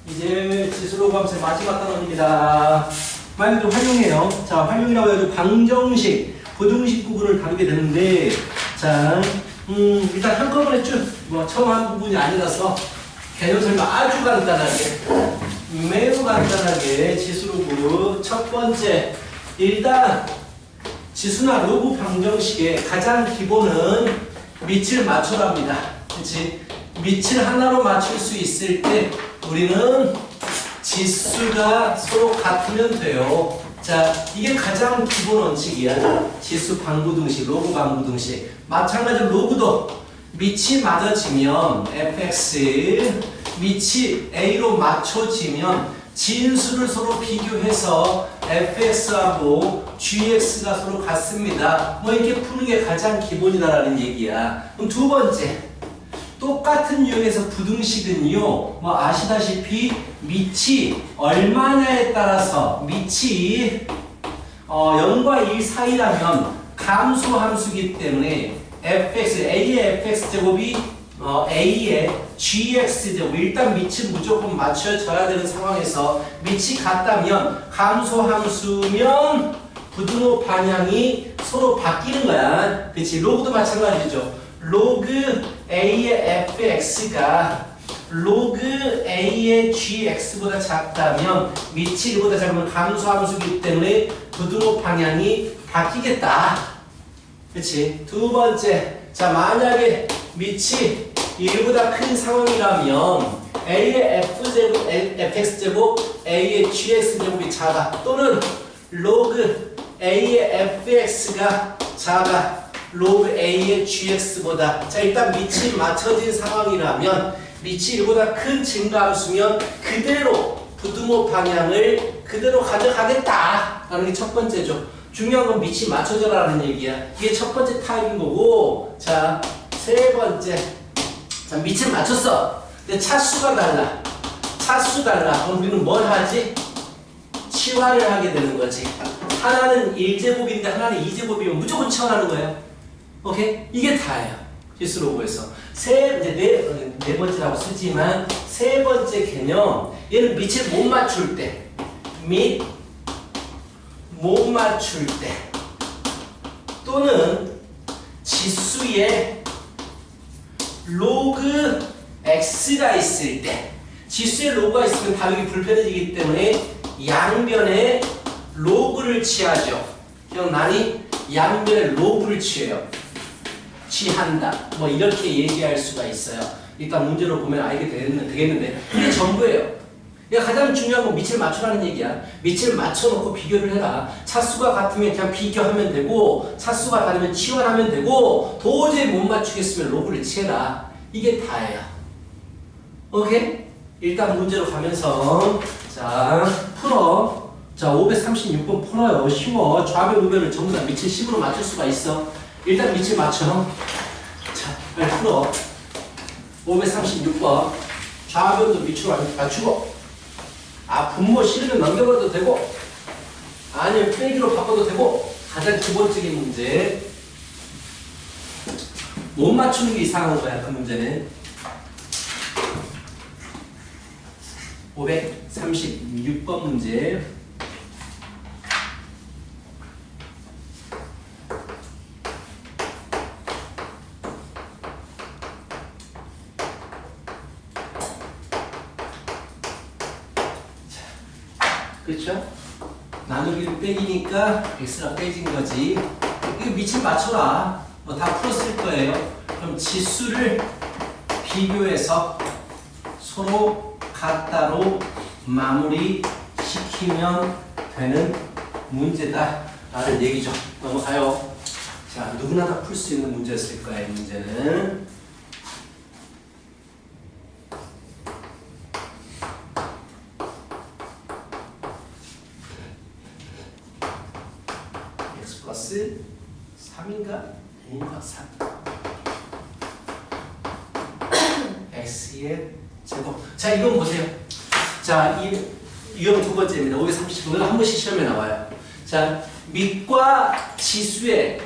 이제 지수로 감소의 마지막 단원입니다. 많이들 활용해요. 자, 활용이라고 해도 방정식, 부등식 부분을 다루게 되는데, 자, 일단 한꺼번에 쭉, 처음 한 부분이 아니라서 개념 설명 아주 간단하게, 매우 간단하게 지수로그 첫 번째, 일단 지수나 로그 방정식의 가장 기본은 밑을 맞춰랍니다. 그치? 밑을 하나로 맞출 수 있을 때 우리는 지수가 서로 같으면 돼요. 자, 이게 가장 기본 원칙이야. 지수 방부등식, 로그 방부등식. 마찬가지로 로그도 밑이 맞아지면 fx, 밑이 a로 맞춰지면 진수를 서로 비교해서 fx하고 gx가 서로 같습니다. 이렇게 푸는 게 가장 기본이다라는 얘기야. 그럼 두 번째. 똑같은 유형에서 부등식은요, 아시다시피 밑이 얼마냐에 따라서 밑이 0과 1 사이라면 감소함수기 때문에 fx, a의 fx제곱이 a의 gx제곱, 일단 밑은 무조건 맞춰져야 되는 상황에서 밑이 같다면 감소함수면 부등호 방향이 서로 바뀌는 거야. 그치? 로그도 마찬가지죠. 로그 a의 fx가 로그 a의 gx보다 작다면 밑이 1보다 작으면 감소함수이기 때문에 부등호 방향이 바뀌겠다. 그치? 두 번째, 자, 만약에 밑이 1보다 큰 상황이라면 a의 fx제곱 a의 gx제곱이 작아, 또는 로그 a의 fx가 작아 로그 a의 gx보다. 자, 일단 밑이 맞춰진 상황이라면 밑이 1보다 큰 증가함수면 그대로 부등호 방향을 그대로 가져가겠다 라는 게 첫 번째죠. 중요한 건 밑이 맞춰져라는 얘기야. 이게 첫 번째 타입인 거고, 자, 세 번째. 자, 밑을 맞췄어. 근데 차수가 달라. 차수 달라. 그럼 우리는 뭘 하지? 치환을 하게 되는 거지. 하나는 1제곱인데 하나는 2제곱이면 무조건 치환하는 거예요. 오케이? 이게 다예요. 지수로그에서. 이제 네 번째라고 쓰지만, 세 번째 개념. 얘는 밑을 못 맞출 때. 밑, 못 맞출 때. 또는 지수에 로그 x가 있을 때. 지수에 로그가 있으면 다루기 불편해지기 때문에 양변에 로그를 취하죠. 기억나니? 양변에 로그를 취해요. 취한다. 이렇게 얘기할 수가 있어요. 일단 문제로 보면 알게 되겠는데, 그게 전부예요. 그러니까 가장 중요한 건 밑을 맞추라는 얘기야. 밑을 맞춰놓고 비교를 해라. 차수가 같으면 그냥 비교하면 되고, 차수가 다르면 치환하면 되고, 도저히 못 맞추겠으면 로그를 취해라. 이게 다예요. 오케이? 일단 문제로 가면서, 자, 풀어. 자, 536번 풀어요. 쉬워. 좌변, 우변을 전부 다 밑을 10으로 맞출 수가 있어. 일단 밑을 맞춰. 자, 빨리 풀어. 536번. 좌변도 밑으로 맞추고. 분모 싫으면 넘겨봐도 되고, 아니면 빼기로 바꿔도 되고, 가장 기본적인 문제. 못 맞추는 게 이상한 거야, 그 문제는. 536번 문제. 그렇죠? 나누기를 빼기니까 x가 빼진 거지. 이거 밑을 맞춰라. 다 풀었을 거예요. 그럼 지수를 비교해서 서로 같다로 마무리 시키면 되는 문제다 라는 얘기죠. 넘어가요. 자, 누구나 다 풀 수 있는 문제였을 거예요. 이 문제는. 플러스 3인가? 2인가 3 x의 제곱. 자, 이건 보세요. 자, 이 유형 두 번째입니다. 530번. 한 번씩 시험에 나와요. 자, 밑과 지수의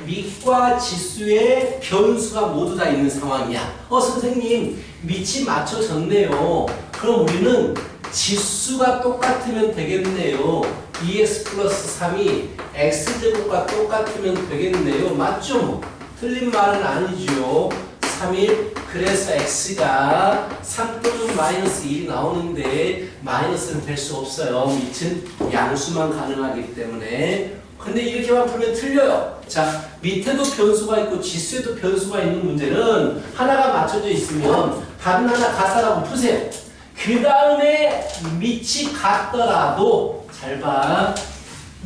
변수가 모두 다 있는 상황이야. 선생님, 밑이 맞춰졌네요. 그럼 우리는 지수가 똑같으면 되겠네요. 2x 플러스 3이 x제곱과 똑같으면 되겠네요. 맞죠? 뭐? 틀린 말은 아니죠. 3일 그래서 x가 3 또는 마이너스 1이 나오는데 마이너스는 될 수 없어요. 밑은 양수만 가능하기 때문에. 근데 이렇게만 풀면 틀려요. 자, 밑에도 변수가 있고 지수에도 변수가 있는 문제는 하나가 맞춰져 있으면 다른 하나 같다라고 푸세요. 그 다음에 밑이 같더라도 잘 봐.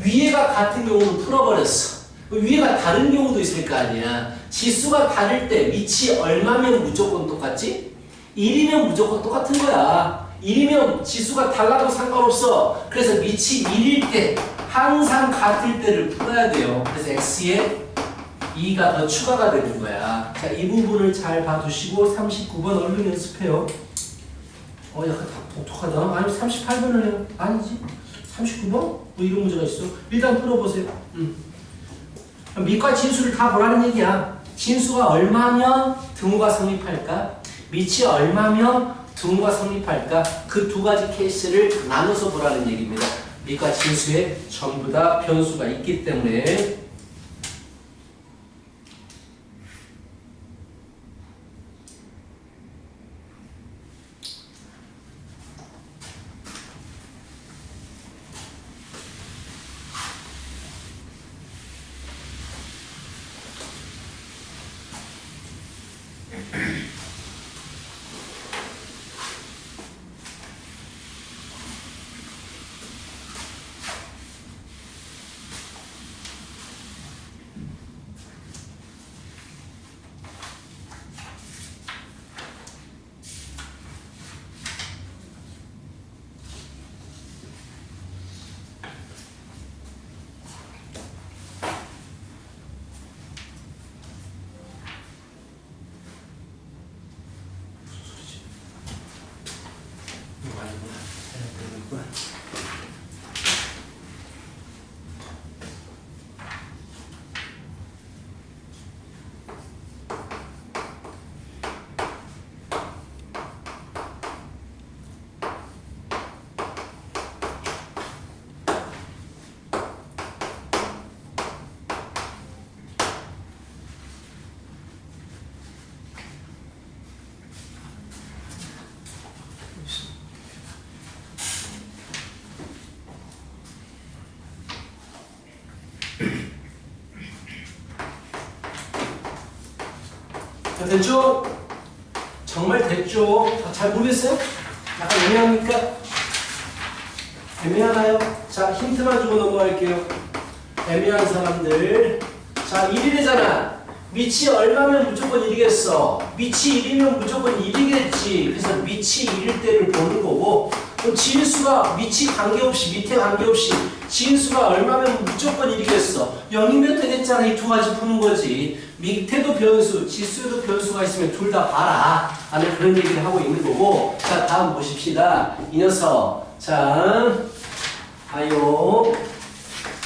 위에가 같은 경우는 풀어버렸어. 위에가 다른 경우도 있을 거 아니야. 지수가 다를 때 밑이 얼마면 무조건 똑같지? 1이면 무조건 똑같은 거야. 1이면 지수가 달라도 상관없어. 그래서 밑이 1일 때 항상 같을 때를 풀어야 돼요. 그래서 x에 2가 더 추가가 되는 거야. 자, 이 부분을 잘 봐두시고 39번 얼른 연습해요. 약간 독특하다. 아니 38번을 해요. 아니지. 39번? 뭐 이런 문제가 있어. 일단 풀어보세요. 밑과 진수를 다 보라는 얘기야. 진수가 얼마면 등호가 성립할까? 밑이 얼마면 등호가 성립할까? 그 두 가지 케이스를 나눠서 보라는 얘기입니다. 밑과 진수에 전부 다 변수가 있기 때문에. 자, 됐죠? 정말 됐죠? 잘 모르겠어요? 약간 애매합니까? 애매하나요? 자, 힌트만 주고 넘어갈게요. 애매한 사람들. 자, 1이래잖아. 밑이 얼마면 무조건 1이겠어? 밑이 1이면 무조건 1이겠지. 그래서 밑이 1일 때를 보는 거고, 그럼 진수가 밑이 관계없이, 밑에 관계없이 진수가 얼마면 무조건 1이겠어? 0이면 되겠잖아. 이 두 가지 푸는 거지. 밑에도 변수, 지수에도 변수가 있으면 둘 다 봐라. 라는 그런 얘기를 하고 있는 거고. 자, 다음 보십시다. 이 녀석. 자, 아요.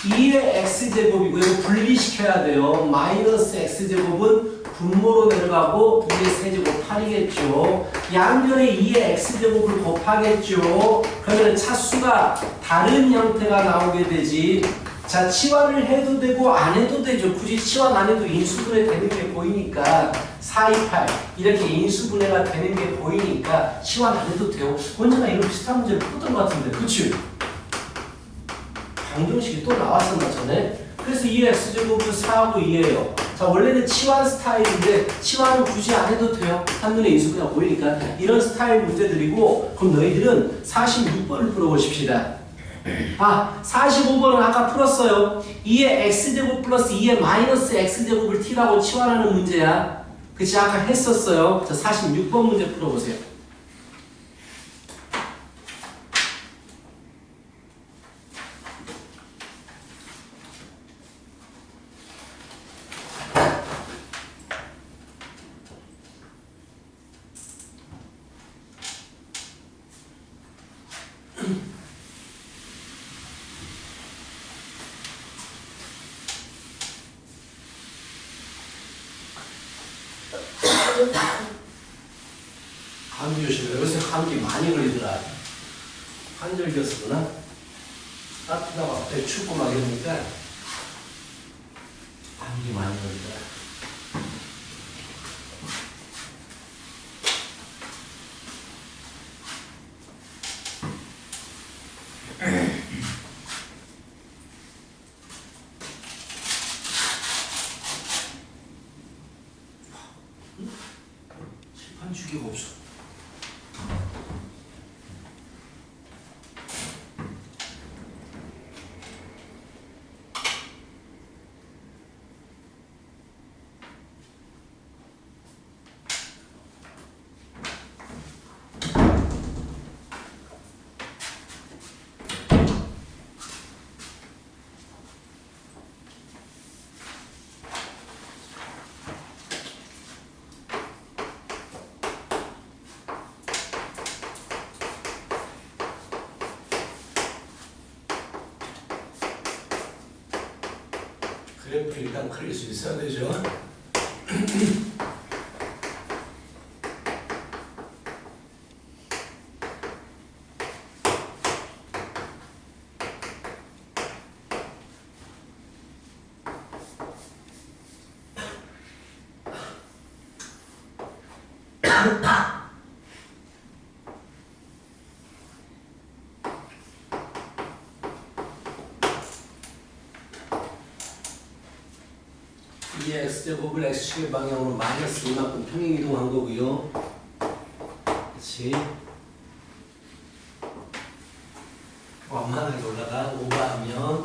2의 x제곱이고 이거 분리시켜야 돼요. 마이너스 x제곱은 분모로 내려가고 2의 세제곱 8이겠죠. 양변에 2의 x제곱을 곱하겠죠. 그러면 차수가 다른 형태가 나오게 되지. 자, 치환을 해도 되고 안 해도 되죠. 굳이 치환 안 해도 인수분해 되는 게 보이니까 4, 2, 8 이렇게 인수분해가 되는 게 보이니까 치환 안 해도 돼요. 언제나 이런 비슷한 문제를 풀었던 것 같은데, 그치? 방정식이 또 나왔었나 전에? 그래서 2의 x제곱은 4하고 2예요. 자, 원래는 치환 스타일인데 치환은 굳이 안 해도 돼요. 한눈에 인수분해가 보이니까. 이런 스타일 문제들이고, 그럼 너희들은 46번을 풀어보십시다. 아, 45번은 아까 풀었어요. 2의 x제곱 플러스 2의 마이너스 x제곱을 t라고 치환하는 문제야. 그치? 아까 했었어요. 자, 46번 문제 풀어보세요. 감기 조심해. 요새 감기 많이 걸리더라. 환절기였구나. 따뜻하고 갑자기 춥고 막 이러니까 감기 많이 걸리더라. 칠판 주기가 없어. 그래프 일단 그릴 수 있어야 되죠. 이 x제곱을 x축의 방향으로 마이너스 이만큼 평행이동한 거고요. 그렇지. 완만하게 올라가. 오버하면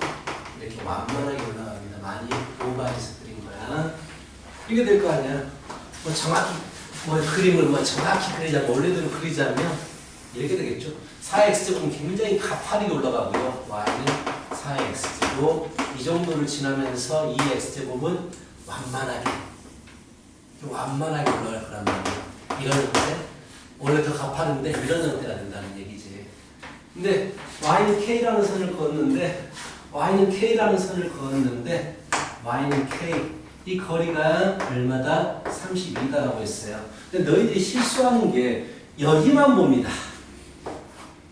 이렇게 완만하게 올라갑니다. 많이 오버해서 그린 거야. 이게 될 거 아니야. 뭐 정확히 그림을 정확히 그리자면 원래대로 그리자면 이렇게 되겠죠. 4x제곱은 굉장히 가파르게 올라가고요. y는 4x제곱. 이 정도를 지나면서 2x제곱은 완만하게 올라갈 거란 말이에요. 이런 형태. 원래 더 가파른데 이런 형태가 된다는 얘기지. 근데 y는 k라는 선을 그었는데 y는 k 이 거리가 얼마다? 32다라고 했어요. 근데 너희들이 실수하는 게 여기만 봅니다.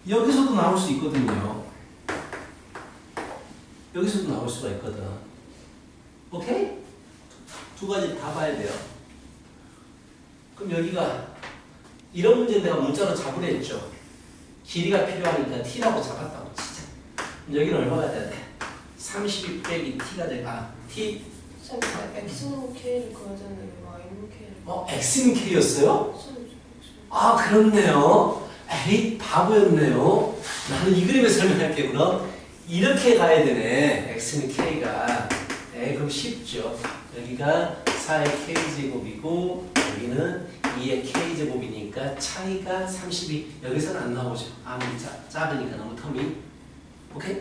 여기서도 나올 수 있거든요. 여기서도 나올 수가 있거든. 오케이? 두 가지 다 봐야 돼요. 그럼 여기가 이런 문제 내가 문자로 잡으려 했죠. 길이가 필요하니까 t라고 잡았다고 진짜. 여기는 얼마가 돼야 돼? 32 빼기 t가 돼가 t. 쌤, x는 k를 그어잖아요. y는 k를. x는 k였어요? 아 그렇네요. 에이 바보였네요. 나는 이 그림을 설명할게. 그럼 이렇게 가야 되네. x는 k가. 그럼 쉽죠. 여기가 4의 k제곱이고 여기는 2의 k제곱이니까 차이가 32. 여기서는 안 나오죠. 아무리 작으니까 너무 텀이. 오케이?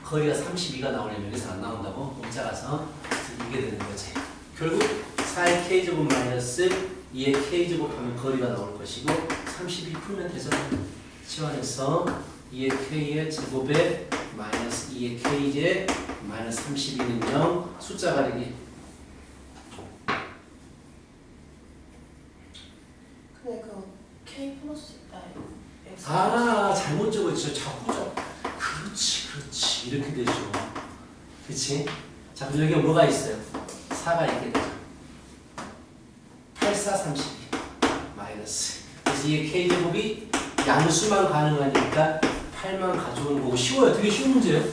거리가 32가 나오려면 여기서 안 나온다고? 너무 작아서 이게 되는 거지. 결국 4의 k제곱 마이너스 2의 k제곱 하면 거리가 나올 것이고 32 풀면 되잖아. 치환해서 2의 k의 제곱에 마이너스 2의 k제 마이너스 32는 0 숫자 가리기. 근데 그 k 플러스 x. 잘못 적었죠. 자꾸 그렇지 이렇게 되죠. 그렇지. 자 그럼 여기 뭐가 있어요? 4가 있게 되죠. 8, 4, 32 마이너스. 그래서 이 k제곱이 양수만 가능하니까 8만 가져오는 거고. 쉬워요. 되게 쉬운 문제예요.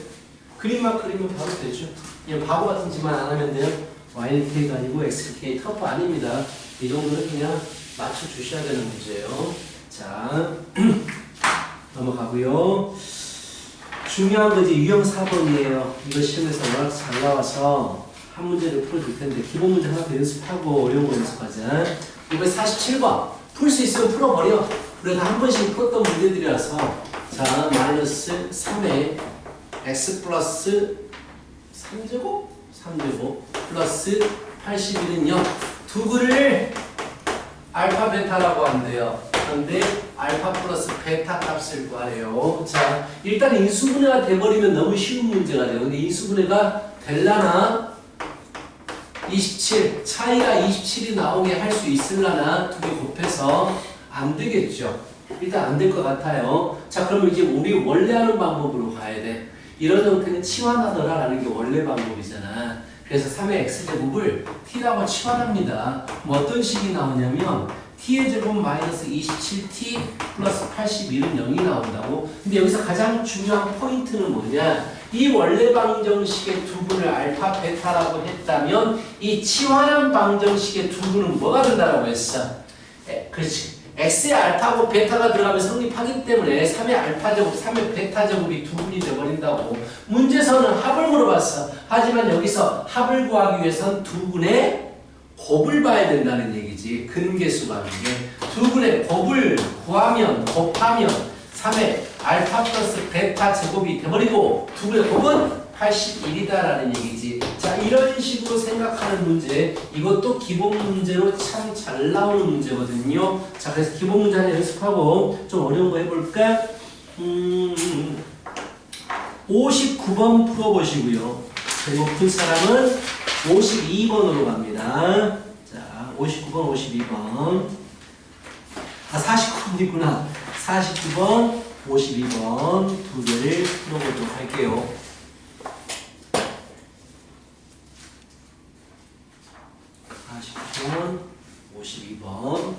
그림만 그리면 바로 되죠. 그냥 바보 같은 짓만 안 하면 돼요. y는 k가 아니고 x는 k. 터프 아닙니다. 이 정도는 그냥 맞춰주셔야 되는 문제예요. 자 넘어가고요. 중요한 거지. 유형 4번이에요. 이거 시험에서 워낙 잘 나와서 한 문제를 풀어줄 텐데 기본 문제 하나 더 연습하고 어려운 거 연습하자. 이번 47번 풀 수 있으면 풀어버려. 그래도 한 번씩 풀었던 문제들이라서. 자 마이너스 3에 x 플러스 3제곱 플러스 81은 0. 두구를 알파 베타라고 한대요. 그런데 알파 플러스 베타 값을 구하래요. 자 일단 인수분해가 돼버리면 너무 쉬운 문제가 돼요. 근데 인수분해가 될라나 27 차이가 27이 나오게 할 수 있을라나 두 개 곱해서 안 되겠죠. 일단 안 될 것 같아요. 자, 그러면 이제 우리 원래 하는 방법으로 가야 돼. 이런 형태는 치환하더라라는 게 원래 방법이잖아. 그래서 3의 x제곱을 t라고 치환합니다. 뭐 어떤 식이 나오냐면 t의 제곱 마이너스 27t 플러스 81은 0이 나온다고. 근데 여기서 가장 중요한 포인트는 뭐냐? 이 원래 방정식의 두분을 알파, 베타라고 했다면 이 치환한 방정식의 두분은 뭐가 된다라고 했어? 그렇지. x의 알파하고 베타가 들어가면 성립하기 때문에 3의 알파 제곱, 3의 베타 제곱이 두분이 되어버린다고. 문제에서는 합을 물어봤어. 하지만 여기서 합을 구하기 위해선 두분의 곱을 봐야 된다는 얘기지. 근계수 관계. 두분의 곱을 구하면, 곱하면 3의 알파 플러스 베타 제곱이 돼버리고 두분의 곱은 81이다라는 얘기지. 자, 이런 식으로 생각하는 문제, 이것도 기본 문제로 참 잘 나오는 문제거든요. 자, 그래서 기본 문제 하나 연습하고 좀 어려운 거 해볼까? 59번 풀어보시고요. 배고픈 사람은 52번으로 갑니다. 자, 59번, 52번. 아, 49번이구나. 49번, 52번 두 개를 풀어보도록 할게요. 49번, 52번.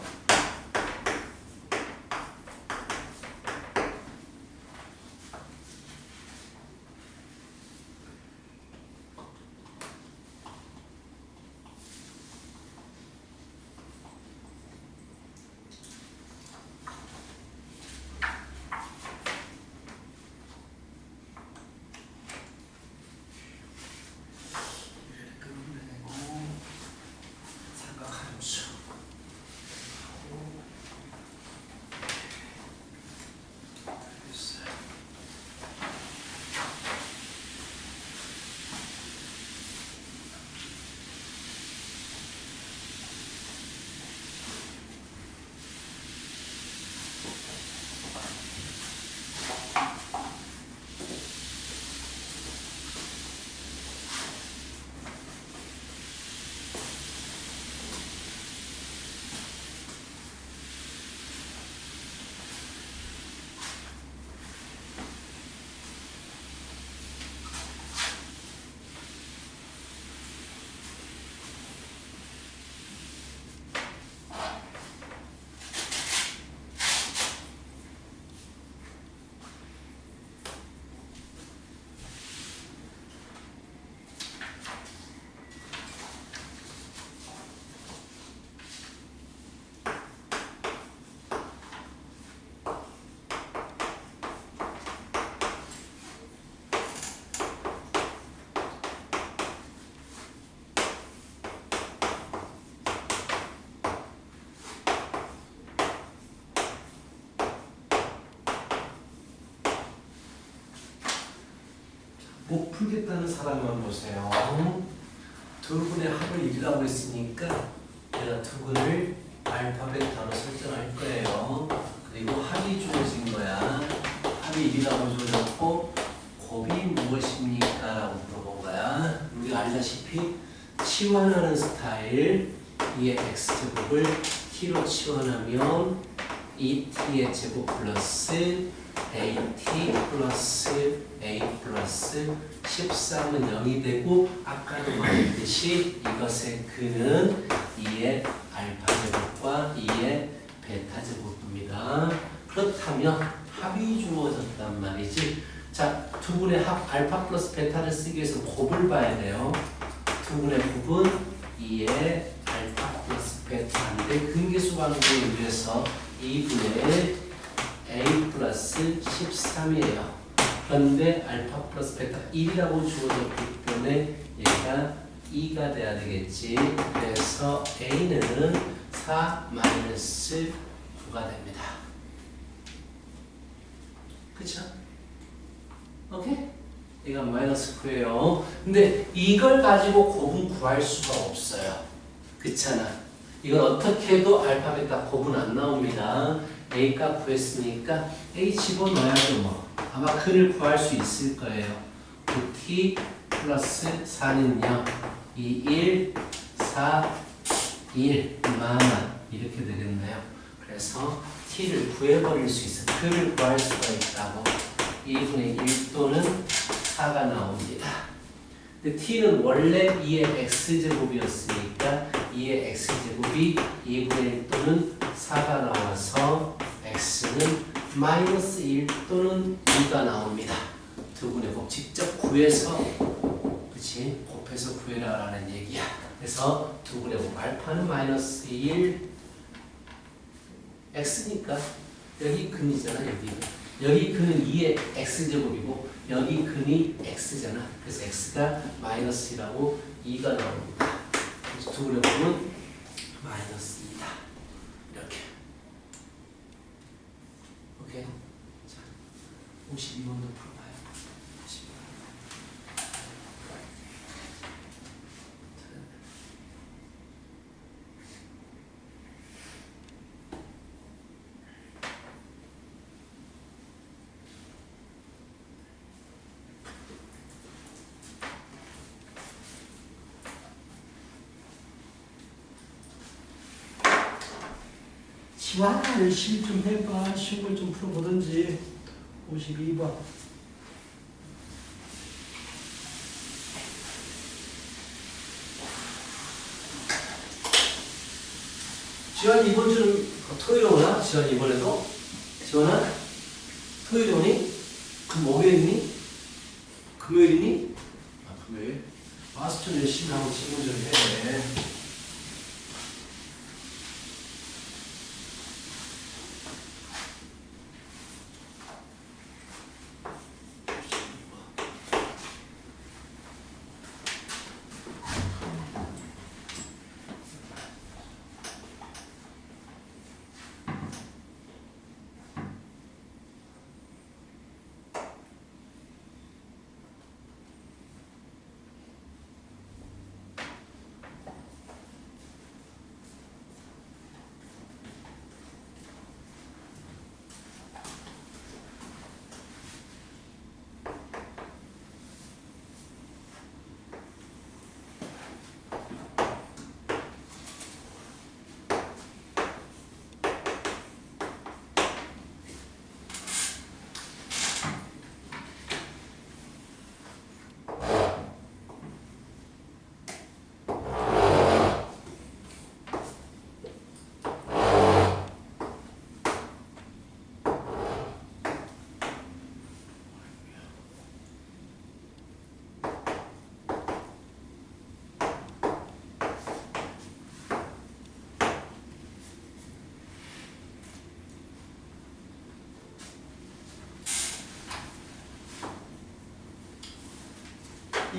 못 풀겠다는 사람만 보세요. 두 분의 합을 이루라고 했으니까 내가 두 분을 알파벳으로 설정할 거예요. 그리고 합이 주어진 거야. 합이 1이라고 주어졌고 곱이 무엇입니까? 라고 물어본 거야. 우리가 알다시피 치환하는 스타일, 이의 x제곱을 t로 치환하면 2t의 제곱 플러스 AT 플러스 A 플러스 13은 0이 되고 아까도 말했듯이 이것의 근은 2의 알파 제곱과 2의 베타 제곱입니다. 그렇다면 합이 주어졌단 말이지. 자, 두 분의 합 알파 플러스 베타를 쓰기 위해서 곱을 봐야 돼요. 두 분의 곱은 2의 알파 플러스 베타인데 근계수 관계에 의해서 2분의 A 플러스 13이에요. 그런데 알파 플러스 베타 1이라고 주어졌기 때문에 얘가 2가 돼야 되겠지. 그래서 A는 4 마이너스 9가 됩니다. 그쵸? 오케이? 얘가 마이너스 9예요. 근데 이걸 가지고 곱은 구할 수가 없어요. 그렇잖아. 이건 어떻게 해도 알파 베타 곱은 안 나옵니다. A값 구했으니까 A 집어넣어야죠 뭐. 아마 근을 구할 수 있을 거예요. 9t 플러스 4는 0, 2, 1, 4, 1, 만 이렇게 되겠네요. 그래서 t를 구해버릴 수 있어. 그를 구할 수가 있다고. 2분의 1 또는 4가 나옵니다. 근데 t는 원래 2의 x제곱이었으니까 2의 x제곱이 2분의 1 또는 4가 나와서 x는 마이너스 1 또는 2가 나옵니다. 두 분의 곱 직접 구해서 그치? 곱해서 구해라라는 얘기야. 그래서 두 분의 곱 알파는 마이너스 1 x니까 여기 근이잖아. 여기 근은 2의 x제곱이고 여기 근이 x잖아. 그래서 x가 마이너스 1하고 2가 나옵니다. 그래서 두 분의 곱은 마이너스 2다. 이렇게. 오케이. 자, 52번도 풀어봐요. 52번. 지와 열심히 좀 해봐. 쉬운 걸 좀 풀어보든지. 52번. 지원 이번 주는 토요일 오나? 지원 이번에도? 지원아? 토요일 오니? 그럼 목요일이니? 금요일이니? 아 금요일? 와서 좀 열심히 하고 질문 좀 해.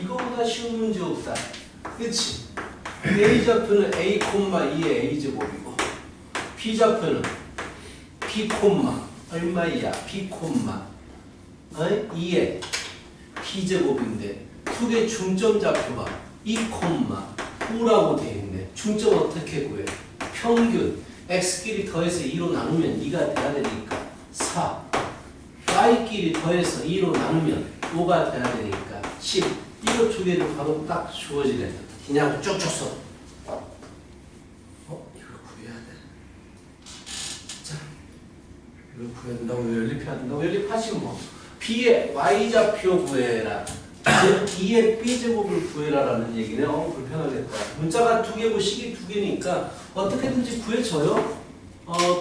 이거보다 쉬운 문제 없다. 그치? A좌표는 A, 2의 A제곱이고 B좌표는 B, 얼마야? B, 2의 B제곱인데 두 개 중점 좌표가 2, 5라고 돼 있네. 중점 어떻게 구해? 평균 X끼리 더해서 2로 나누면 2가 돼야 되니까 4 Y끼리 더해서 2로 나누면 5가 돼야 되니까 10 이거 두 개를 바로 딱 주어지네. 그냥 쭉쭉 써. 이걸 구해야 돼. 자, 이걸 구해야 된다고 연립해야 된다고 연립하시고 뭐. B의 Y좌표 구해라. 2의 B제곱을 구해라라는 얘기네. 불편하겠다. 문자가 두 개고 식이 두 개니까 어떻게든지 구해줘요.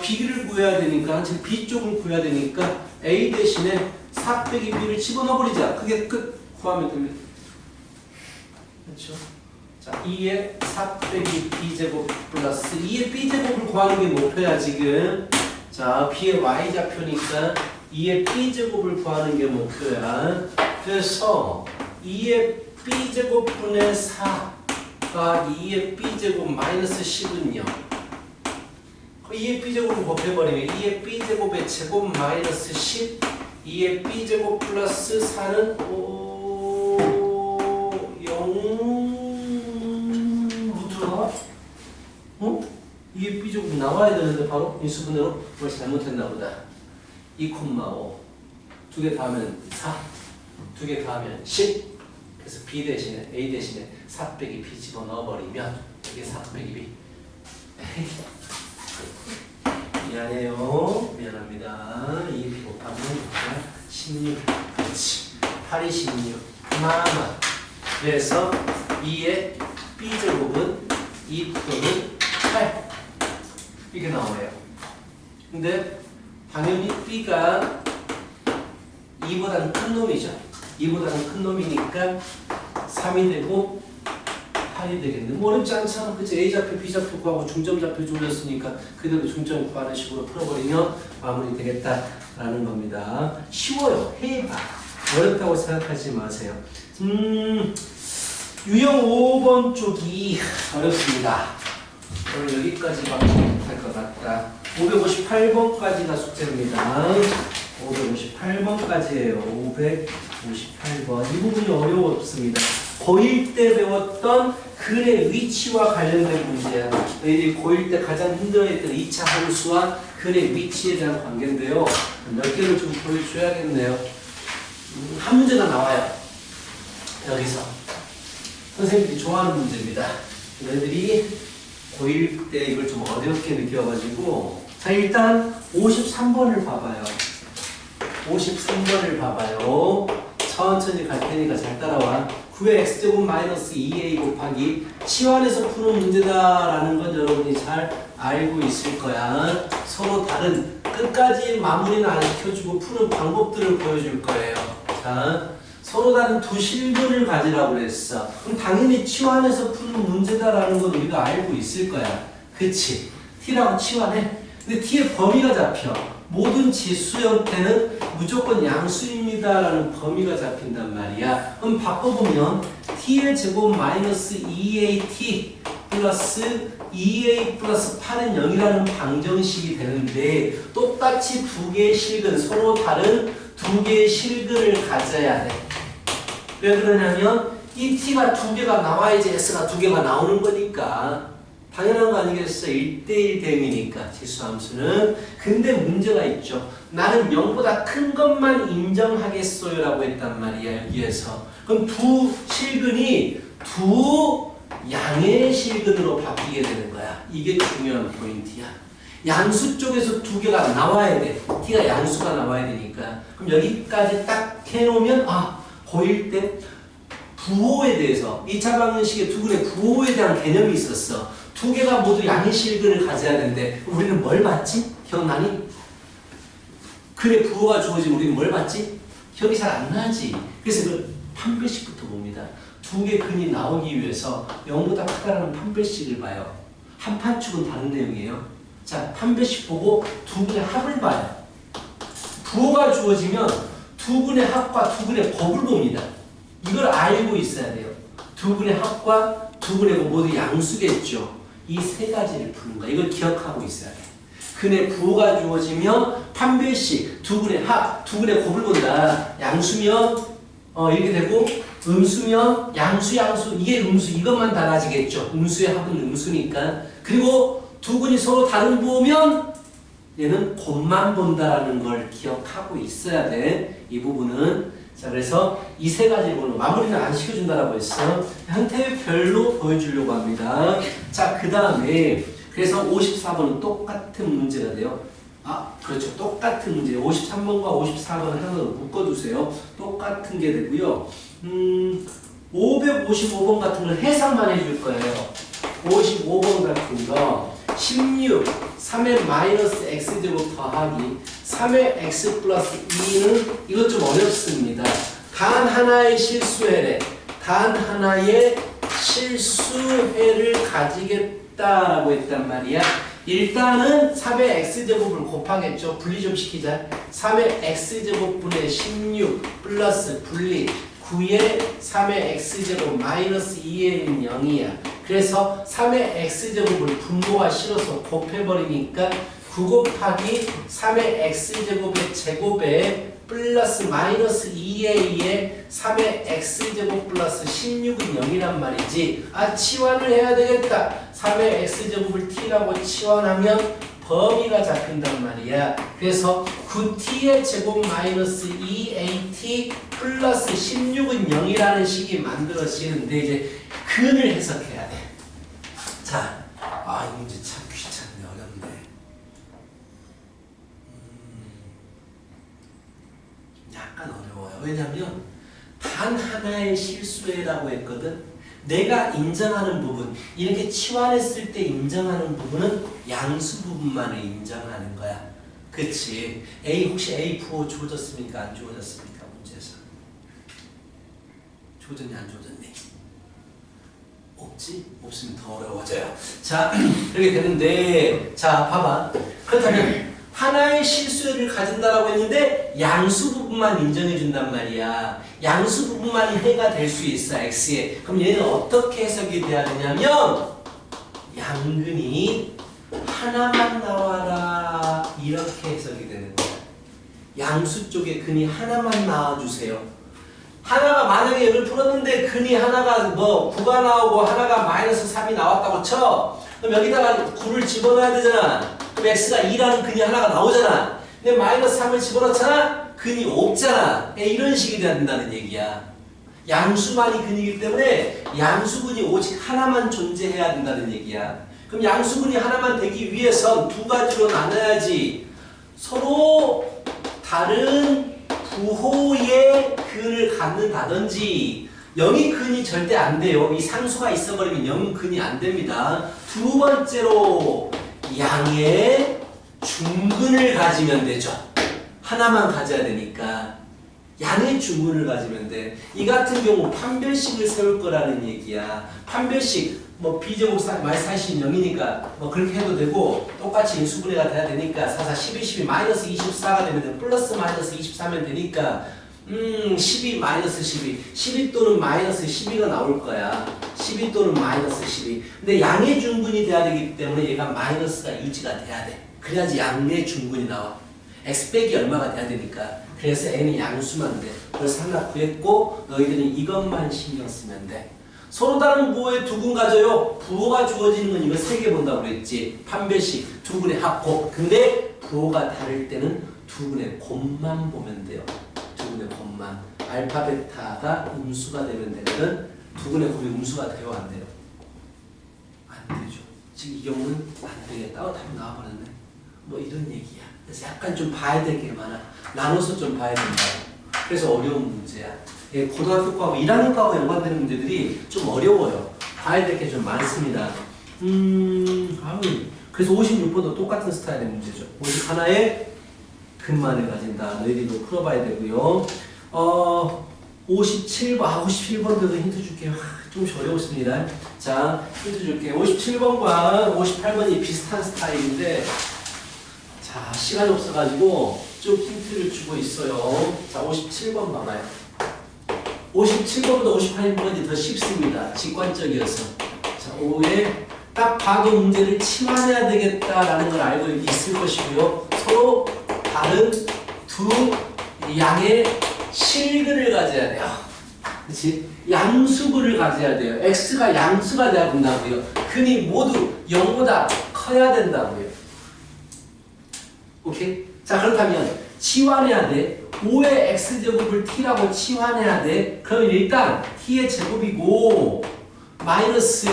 B를 구해야 되니까 즉 B 쪽을 구해야 되니까 A 대신에 4 빼기 B를 집어넣어버리자. 그게 끝. 구하면 됩니다. 그렇죠? 자, 2의 4 빼기 B제곱 플러스 2의 B제곱을 구하는 게 목표야 지금. 자, B의 Y좌표니까 2의 B제곱을 구하는 게 목표야. 그래서 2의 B제곱분의 4가 2의 B제곱 마이너스 10은요. 2의 B제곱을 곱해버리면 2의 B제곱의 제곱 마이너스 10 2의 B제곱 플러스 4는 0 루트가 2의 B제곱 나와야 되는데 바로 인수분해로 뭘 잘못했나 보다. 2,5 두 개 더하면 4 두 개 더하면 10 그래서 B 대신에 A 대신에 4 빼기 B 집어넣어버리면 이게 4 빼기 B 미안해요. 미안합니다. 2 곱하면 16. 그렇지. 8이 16. 마마. 그래서 2의 b제곱은 2 또는 8. 이렇게 나오네요. 근데 당연히 b가 2보다는 큰 놈이죠. 2보다는 큰 놈이니까 3이 되고 8이 되겠네. 뭐 어렵지 않잖아. 그치? A좌표, B좌표 구하고 중점좌표 조렸으니까 그대로 중점 구하는 식으로 풀어버리면 마무리 되겠다라는 겁니다. 쉬워요. 해봐. 어렵다고 생각하지 마세요. 유형 5번 쪽이 어렵습니다. 오늘 여기까지밖에 못할 것 같다. 558번까지가 숙제입니다. 558번까지예요. 558번. 이 부분이 어려웠습니다. 고1 때 배웠던 근의 위치와 관련된 문제야. 너희들이 고1 때 가장 힘들어했던 2차 함수와 근의 위치에 대한 관계인데요. 몇 개를 좀 보여줘야겠네요. 한 문제가 나와요. 여기서. 선생님들이 좋아하는 문제입니다. 너희들이 고1 때 이걸 좀 어렵게 느껴가지고 자 일단 53번을 봐봐요. 53번을 봐봐요. 천천히 갈 테니까 잘 따라와. 9의 x제곱 마이너스 2a 곱하기 치환해서 푸는 문제다라는 건 여러분이 잘 알고 있을 거야. 서로 다른 끝까지 마무리는 안 시켜주고 푸는 방법들을 보여줄 거예요. 자, 서로 다른 두 실근을 가지라고 그랬어. 그럼 당연히 치환해서 푸는 문제다라는 건 우리가 알고 있을 거야. 그치? t라고 치환해. 근데 t의 범위가 잡혀. 모든 지수 형태는 무조건 양수입니다라는 범위가 잡힌단 말이야. 그럼 바꿔보면 t의 제곱 마이너스 2at 플러스 2a 플러스 8은 0이라는 방정식이 되는데 똑같이 두 개의 실근, 서로 다른 두 개의 실근을 가져야 돼. 왜 그러냐면 이 t가 두 개가 나와야지 s가 두 개가 나오는 거니까. 당연한 거 아니겠어? 1대1 대응이니까 지수함수는. 근데 문제가 있죠. 나는 0보다 큰 것만 인정하겠어요 라고 했단 말이야 여기에서. 그럼 두 실근이 두 양의 실근으로 바뀌게 되는 거야. 이게 중요한 포인트야. 양수 쪽에서 두 개가 나와야 돼. t가 양수가 나와야 되니까. 그럼 여기까지 딱 해놓으면 고1 때 부호에 대해서 2차 방정식의 두근의 부호에 대한 개념이 있었어. 두 개가 모두 양의 실근을 가져야 되는데 우리는 뭘 봤지? 기억나니? 근의 부호가 주어지면 우리는 뭘 봤지? 기억이 잘 안 나지. 그래서 그 판별식부터 봅니다. 두 개 근이 나오기 위해서 0보다 크다라는 판별식을 봐요. 한 판축은 다른 내용이에요. 자, 판별식 보고 두 근의 합을 봐요. 부호가 주어지면 두 근의 합과 두 근의 곱을 봅니다. 이걸 알고 있어야 돼요. 두 근의 합과 두 근의 곱 모두 양수겠죠. 이 세 가지를 푸는 거야. 이걸 기억하고 있어야 돼. 근의 부호가 주어지면 판별식, 두 근의 합, 두 근의 곱을 본다. 양수면 이렇게 되고 음수면 양수 이게 음수 이것만 달라지겠죠. 음수의 합은 음수니까. 그리고 두 근이 서로 다른 부호면 얘는 곱만 본다라는 걸 기억하고 있어야 돼. 이 부분은. 자, 그래서 이 세 가지를 보는 마무리는 안 시켜준다라고 했어. 형태별로 보여주려고 합니다. 자, 그 다음에 그래서 54번은 똑같은 문제가 돼요. 그렇죠. 똑같은 문제. 53번과 54번 하나로 묶어두세요. 똑같은 게 되고요. 555번 같은 건 해석만 해줄 거예요. 55번 같은 거 16, 3의 마이너스 x제곱 더하기 3의 x 플러스 2는 이것 좀 어렵습니다. 단 하나의 실수회래. 단 하나의 실수회를 가지겠다라고 했단 말이야. 일단은 3의 x제곱을 곱하겠죠. 분리 좀 시키자. 3의 x제곱분의 16 플러스 분리 9의 3의 x제곱 마이너스 2의 0이야. 그래서 3의 x제곱을 분모와 실어서 곱해버리니까 9 곱하기 3의 x제곱의 제곱에 플러스 마이너스 2a의 3의 x제곱 플러스 16은 0이란 말이지. 치환을 해야 되겠다. 3의 x제곱을 t라고 치환하면 범위가 잡힌단 말이야. 그래서 9t의 제곱 마이너스 2at 플러스 16은 0이라는 식이 만들어지는데 이제 근을 해석해야 돼. 자, 이 문제 참 귀찮네. 어렵네. 어려워요. 왜냐하면 단 하나의 실수라고 했거든. 내가 인정하는 부분, 이렇게 치환했을 때 인정하는 부분은 양수 부분만을 인정하는 거야. 그치? 혹시 A 부호 주어졌습니까? 안 주어졌습니까? 문제에서. 주어졌니? 안 주어졌니? 없지? 없으면 더 어려워져요. 자, 이렇게 되는데, 자, 봐봐. 그렇다면 하나의 실수를 가진다라고 했는데 양수 부분만 인정해 준단 말이야. 양수 부분만 해가 될 수 있어, x에. 그럼 얘는 어떻게 해석이 돼야 되냐면 양근이 하나만 나와라, 이렇게 해석이 되는 거야. 양수 쪽에 근이 하나만 나와주세요. 하나가 만약에 여기를 풀었는데 근이 하나가 뭐 9가 나오고 하나가 마이너스 3이 나왔다고 쳐. 그럼 여기다가 9를 집어넣어야 되잖아. 그럼 x가 2라는 근이 하나가 나오잖아. 근데 마이너스 3을 집어넣잖아. 근이 없잖아. 이런 식이 돼야 된다는 얘기야. 양수만이 근이기 때문에 양수근이 오직 하나만 존재해야 된다는 얘기야. 그럼 양수근이 하나만 되기 위해선 두 가지로 나눠야지. 서로 다른 부호의 근을 갖는다든지. 0이 근이 절대 안 돼요. 이 상수가 있어버리면 0은 근이 안 됩니다. 두 번째로 양의 중근을 가지면 되죠. 하나만 가져야 되니까 양의 중근을 가지면 돼. 이 같은 경우 판별식을 세울 거라는 얘기야. 판별식 뭐 b제곱 마이너스 40이 0이니까 뭐 그렇게 해도 되고, 똑같이 인수분해가 돼야 되니까 4, 4, 12, 12 마이너스 24가 되면 돼. 플러스 마이너스 24면 되니까 12 마이너스 12 12 또는 마이너스 12가 나올 거야. 12 또는 마이너스 12. 근데 양의 중근이 돼야 되기 때문에 얘가 마이너스가 유지가 돼야 돼. 그래야지 양의 중근이 나와. x 빼기 얼마가 돼야 되니까. 그래서 n은 양수만 돼. 그래서 하나 구했고 너희들은 이것만 신경 쓰면 돼. 서로 다른 부호의 두 근 가져요. 부호가 주어지는 건 이거 세 개 본다고 그랬지. 판별식, 두 근의 합곱. 근데 부호가 다를 때는 두 근의 곱만 보면 돼요. 두 근의 곱만. 알파, 베타가 음수가 되면 되거든. 두 근의 곱이 음수가 돼요, 안 돼요? 안 되죠. 지금 이 경우는 안 되겠다. 답이 나와버렸네. 뭐 이런 얘기야. 그래서 약간 좀 봐야 될 게 많아. 나눠서 좀 봐야 된다. 그래서 어려운 문제야. 예, 고등학교 과하고 1학년 과하고 연관되는 문제들이 좀 어려워요. 봐야 될 게 좀 많습니다. 그래서 56번도 똑같은 스타일의 문제죠. 오직 하나의 근만을 가진다. 너희들도 풀어봐야 되고요. 57번, 57번도 힌트 줄게요. 조금씩 어려웠습니다. 자, 힌트 줄게요. 57번과 58번이 비슷한 스타일인데, 자, 시간이 없어가지고 좀 힌트를 주고 있어요. 자, 57번 봐봐요. 57번보다 58번이 더 쉽습니다. 직관적이어서. 자, 5에 딱 봐도 문제를 치환해야 되겠다라는 걸 알고 있을 것이고요. 서로 다른 두 양의 실근을 가져야 돼요. 그렇지? 양수근을 가져야 돼요. x가 양수가 돼야 된다고요. 근이 모두 0보다 커야 된다고요. 오케이? 자, 그렇다면 치환해야 돼. 5의 x제곱을 t라고 치환해야 돼. 그러면 일단 t의 제곱이고 마이너스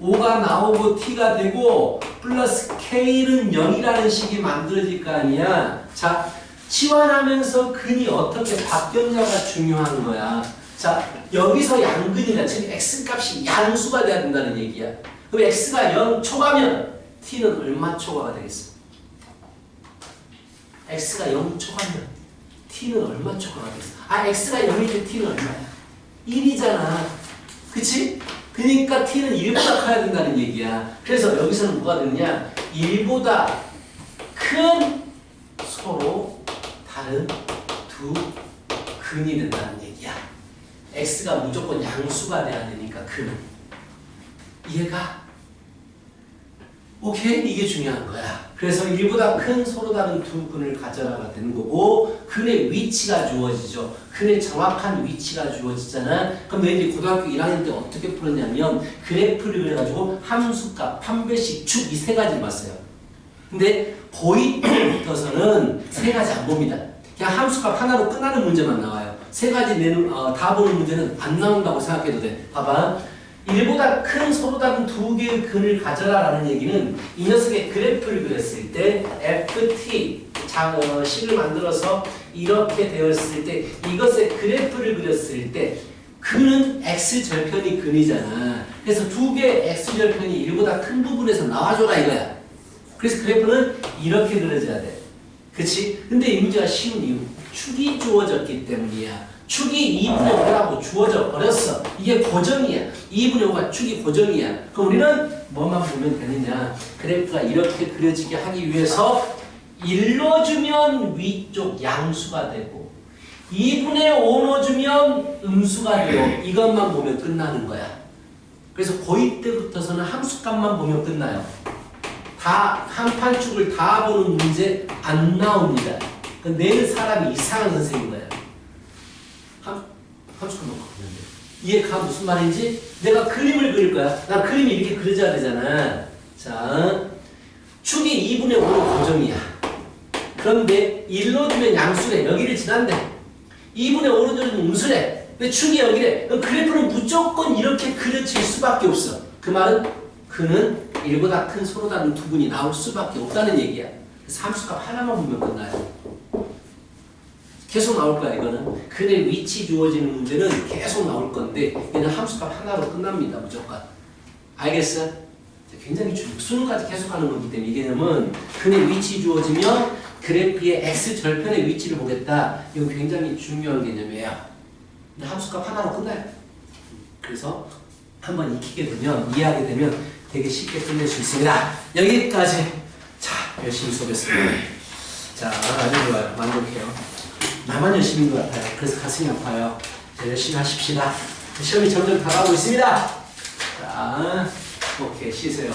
5가 나오고 t가 되고 플러스 k는 0이라는 식이 만들어질 거 아니야. 자, 치환하면서 근이 어떻게 바뀌었냐가 중요한 거야. 자, 여기서 양근이다. 즉 x값이 양수가 돼야 된다는 얘기야. 그럼 x가 0 초과면 t는 얼마 초과가 되겠어? x가 0 초과면 t는 얼마 초과가 되겠어? x가 0일 때 t는 얼마야? 1이잖아. 그치? 그러니까 t는 1보다 커야 된다는 얘기야. 그래서 여기서는 뭐가 되느냐? 1보다 큰 서로 다른 두 근이 된다는 얘기야. x가 무조건 양수가 돼야 되니까 근은. 이해가? 오케이? 이게 중요한 거야. 그래서 1보다 큰 서로 다른 두 근을 가져라가 되는 거고, 근의 위치가 주어지죠. 근의 정확한 위치가 주어지잖아. 그럼 너희들이 고등학교 1학년 때 어떻게 풀었냐면 그래프를 그려가지고 함수값, 판별식, 축 이 세 가지를 봤어요. 근데 고2부터서는 세 가지 안 봅니다. 그냥 함수값 하나로 끝나는 문제만 나와요. 세 가지 다 보는 문제는 안 나온다고 생각해도 돼. 봐봐. 1보다 큰 서로 다른 두 개의 근을 가져라 라는 얘기는 이 녀석의 그래프를 그렸을 때 ft, 식을 만들어서 이렇게 되었을 때 이것의 그래프를 그렸을 때 근은 x절편이 근이잖아. 그래서 두 개의 x절편이 1보다 큰 부분에서 나와줘라 이거야. 그래서 그래프는 이렇게 그려져야 돼. 그치? 근데 이 문제가 쉬운 이유 축이 주어졌기 때문이야. 축이 2분의 5라고 주어져 버렸어. 이게 고정이야. 2분의 5가 축이 고정이야. 그럼 우리는 뭐만 보면 되느냐. 그래프가 이렇게 그려지게 하기 위해서 일러주면 위쪽 양수가 되고 2분의 5 넣어주면 음수가 되고 이것만 보면 끝나는 거야. 그래서 고2 때부터서는 함수값만 보면 끝나요. 다 한 판축을 다 보는 문제 안 나옵니다. 내는 사람이 이상한 선생님인 거야. 함수값만 보면 돼. 이해가 무슨 말인지? 내가 그림을 그릴 거야. 나 그림이 이렇게 그려져야 되잖아. 자, 축이 2분의 5로 고정이야. 그런데 1로 주면 양수래. 여기를 지난대. 2분의 5로 주면 음수래. 근데 축이 여기래. 그럼 그래프는 무조건 이렇게 그려질 수밖에 없어. 그 말은 그는 1보다 큰 서로 다른 두 분이 나올 수밖에 없다는 얘기야. 그래서 함수값 하나만 보면 끝나요. 계속 나올 거야 이거는. 근의 위치 주어지는 문제는 계속 나올 건데 얘는 함수값 하나로 끝납니다. 무조건. 알겠어? 굉장히 수능까지 계속하는 거기 때문에 이 개념은 근의 위치 주어지면 그래프의 x절편의 위치를 보겠다. 이건 굉장히 중요한 개념이에요. 근데 함수값 하나로 끝나요. 그래서 한번 익히게 되면 이해하게 되면 되게 쉽게 끝낼 수 있습니다. 여기까지. 자, 열심히 수업했습니다. 자, 아주 좋아요. 만족해요. 나만 열심인 것 같아요. 그래서 가슴이 아파요. 자, 열심히 하십시다. 시험이 점점 다가오고 있습니다. 자, 오케이, 쉬세요.